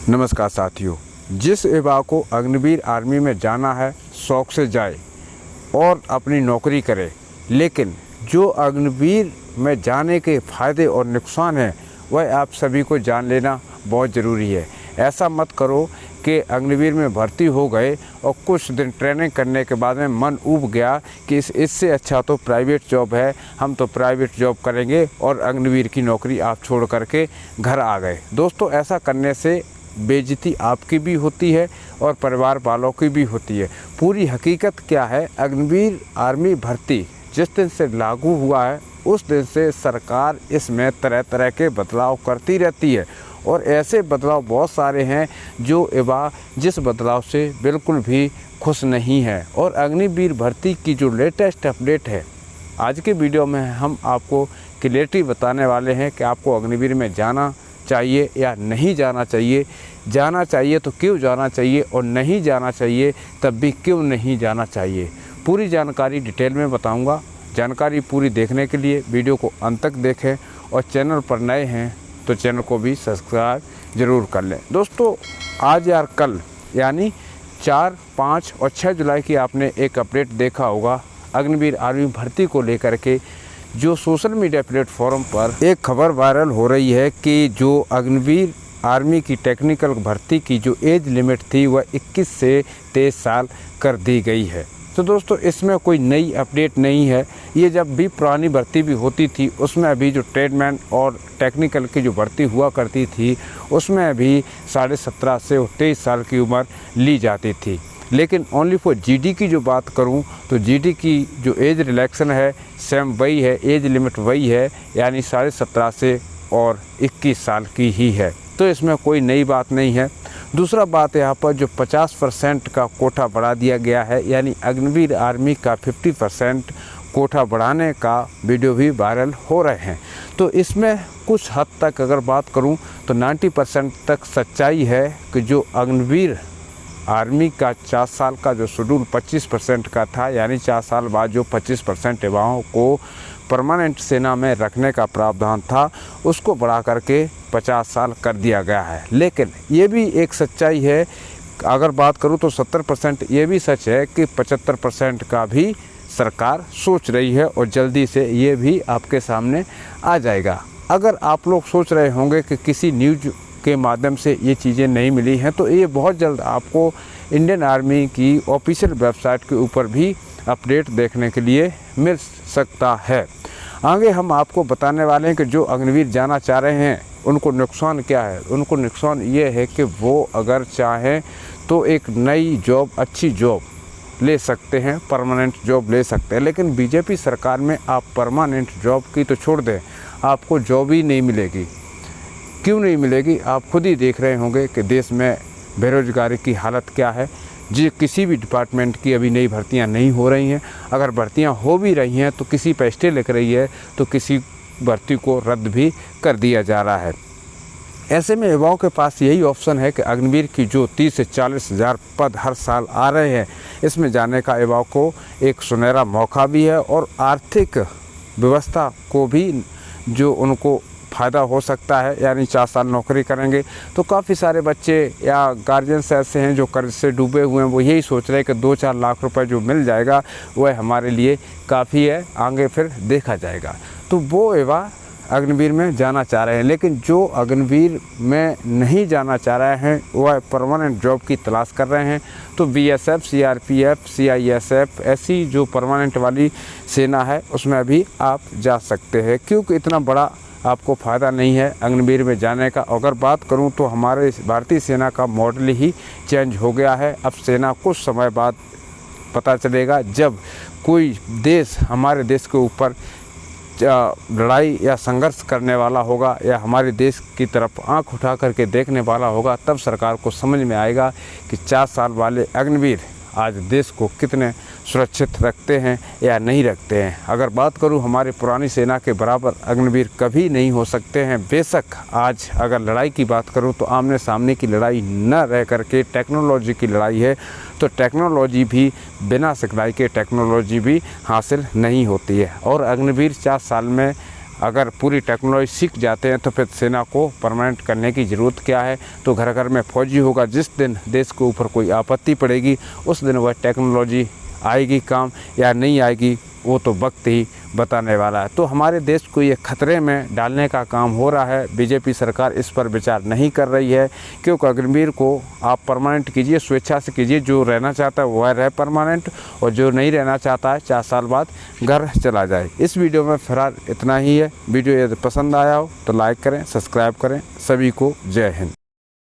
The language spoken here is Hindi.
नमस्कार साथियों, जिस युवा को अग्निवीर आर्मी में जाना है शौक़ से जाए और अपनी नौकरी करे, लेकिन जो अग्निवीर में जाने के फ़ायदे और नुकसान हैं वह आप सभी को जान लेना बहुत ज़रूरी है। ऐसा मत करो कि अग्निवीर में भर्ती हो गए और कुछ दिन ट्रेनिंग करने के बाद में मन ऊब गया कि इससे अच्छा तो प्राइवेट जॉब है, हम तो प्राइवेट जॉब करेंगे और अग्निवीर की नौकरी आप छोड़ करके घर आ गए। दोस्तों, ऐसा करने से बेइज्जती आपकी भी होती है और परिवार वालों की भी होती है। पूरी हकीकत क्या है, अग्निवीर आर्मी भर्ती जिस दिन से लागू हुआ है उस दिन से सरकार इसमें तरह तरह के बदलाव करती रहती है और ऐसे बदलाव बहुत सारे हैं जो युवा जिस बदलाव से बिल्कुल भी खुश नहीं है। और अग्निवीर भर्ती की जो लेटेस्ट अपडेट है, आज के वीडियो में हम आपको क्लियरली बताने वाले हैं कि आपको अग्निवीर में जाना चाहिए या नहीं जाना चाहिए। जाना चाहिए तो क्यों जाना चाहिए और नहीं जाना चाहिए तब भी क्यों नहीं जाना चाहिए। पूरी जानकारी डिटेल में बताऊंगा। जानकारी पूरी देखने के लिए वीडियो को अंत तक देखें और चैनल पर नए हैं तो चैनल को भी सब्सक्राइब ज़रूर कर लें। दोस्तों, आज या कल यानी 4, 5 और 6 जुलाई की आपने एक अपडेट देखा होगा अग्निवीर आर्मी भर्ती को लेकर के, जो सोशल मीडिया प्लेटफॉर्म पर एक खबर वायरल हो रही है कि जो अग्निवीर आर्मी की टेक्निकल भर्ती की जो एज लिमिट थी वह 21 से 23 साल कर दी गई है। तो दोस्तों, इसमें कोई नई अपडेट नहीं है। ये जब भी पुरानी भर्ती भी होती थी उसमें अभी जो ट्रेडमैन और टेक्निकल की जो भर्ती हुआ करती थी उसमें अभी 17.5 से 23 साल की उम्र ली जाती थी। लेकिन ओनली फॉर जीडी की जो बात करूं तो जीडी की जो एज रिलैक्सन है सेम वही है, एज लिमिट वही है, यानी 17.5 से और 21 साल की ही है। तो इसमें कोई नई बात नहीं है। दूसरा बात यहाँ पर जो 50% का कोटा बढ़ा दिया गया है, यानी अग्निवीर आर्मी का 50% कोटा बढ़ाने का वीडियो भी वायरल हो रहे हैं। तो इसमें कुछ हद तक अगर बात करूं तो 90% तक सच्चाई है कि जो अग्निवीर आर्मी का 4 साल का जो शेड्यूल 25% का था, यानी 4 साल बाद जो 25% युवाओं को परमानेंट सेना में रखने का प्रावधान था उसको बढ़ा करके 50 साल कर दिया गया है। लेकिन ये भी एक सच्चाई है, अगर बात करूं तो 70% ये भी सच है कि 75% का भी सरकार सोच रही है और जल्दी से ये भी आपके सामने आ जाएगा। अगर आप लोग सोच रहे होंगे कि किसी न्यूज़ के माध्यम से ये चीज़ें नहीं मिली हैं तो ये बहुत जल्द आपको इंडियन आर्मी की ऑफिशियल वेबसाइट के ऊपर भी अपडेट देखने के लिए मिल सकता है। आगे हम आपको बताने वाले हैं कि जो अग्निवीर जाना चाह रहे हैं उनको नुकसान क्या है। उनको नुकसान ये है कि वो अगर चाहें तो एक नई जॉब, अच्छी जॉब ले सकते हैं, परमानेंट जॉब ले सकते हैं। लेकिन बीजेपी सरकार में आप परमानेंट जॉब की तो छोड़ दें, आपको जॉब ही नहीं मिलेगी। क्यों नहीं मिलेगी? आप खुद ही देख रहे होंगे कि देश में बेरोज़गारी की हालत क्या है। जी, किसी भी डिपार्टमेंट की अभी नई भर्तियां नहीं हो रही हैं। अगर भर्तियां हो भी रही हैं तो किसी पे स्टे लिख रही है तो किसी भर्ती को रद्द भी कर दिया जा रहा है। ऐसे में युवाओं के पास यही ऑप्शन है कि अग्निवीर की जो 30 से 40 हज़ार पद हर साल आ रहे हैं, इसमें जाने का युवाओं को एक सुनहरा मौका भी है और आर्थिक व्यवस्था को भी जो उनको फ़ायदा हो सकता है। यानी 4 साल नौकरी करेंगे तो काफ़ी सारे बच्चे या गार्जियंस ऐसे हैं जो कर्ज से डूबे हुए हैं, वो यही सोच रहे हैं कि 2-4 लाख रुपए जो मिल जाएगा वह हमारे लिए काफ़ी है, आगे फिर देखा जाएगा। तो वो युवा अग्निवीर में जाना चाह रहे हैं। लेकिन जो अग्निवीर में नहीं जाना चाह रहे हैं वह परमानेंट जॉब की तलाश कर रहे हैं, तो बीएसएफ, सीआरपीएफ, सीआईएसएफ ऐसी जो परमानेंट वाली सेना है उसमें भी आप जा सकते हैं, क्योंकि इतना बड़ा आपको फ़ायदा नहीं है अग्निवीर में जाने का। अगर बात करूं तो हमारे भारतीय सेना का मॉडल ही चेंज हो गया है। अब सेना कुछ समय बाद पता चलेगा, जब कोई देश हमारे देश के ऊपर लड़ाई या संघर्ष करने वाला होगा या हमारे देश की तरफ आंख उठा करके देखने वाला होगा, तब सरकार को समझ में आएगा कि 4 साल वाले अग्निवीर आज देश को कितने सुरक्षित रखते हैं या नहीं रखते हैं। अगर बात करूं, हमारे पुरानी सेना के बराबर अग्निवीर कभी नहीं हो सकते हैं। बेशक आज अगर लड़ाई की बात करूं तो आमने सामने की लड़ाई न रह करके टेक्नोलॉजी की लड़ाई है, तो टेक्नोलॉजी भी बिना सिखलाई के टेक्नोलॉजी भी हासिल नहीं होती है। और अग्निवीर 4 साल में अगर पूरी टेक्नोलॉजी सीख जाते हैं तो फिर सेना को परमानेंट करने की ज़रूरत क्या है। तो घर घर में फौजी होगा। जिस दिन देश के ऊपर कोई आपत्ति पड़ेगी उस दिन वह टेक्नोलॉजी आएगी काम या नहीं आएगी, वो तो वक्त ही बताने वाला है। तो हमारे देश को ये खतरे में डालने का काम हो रहा है। बीजेपी सरकार इस पर विचार नहीं कर रही है, क्योंकि अग्निवीर को आप परमानेंट कीजिए, स्वेच्छा से कीजिए। जो रहना चाहता है वह रहे परमानेंट, और जो नहीं रहना चाहता है 4 साल बाद घर चला जाए। इस वीडियो में फिलहाल इतना ही है। वीडियो यदि पसंद आया हो तो लाइक करें, सब्सक्राइब करें। सभी को जय हिंद।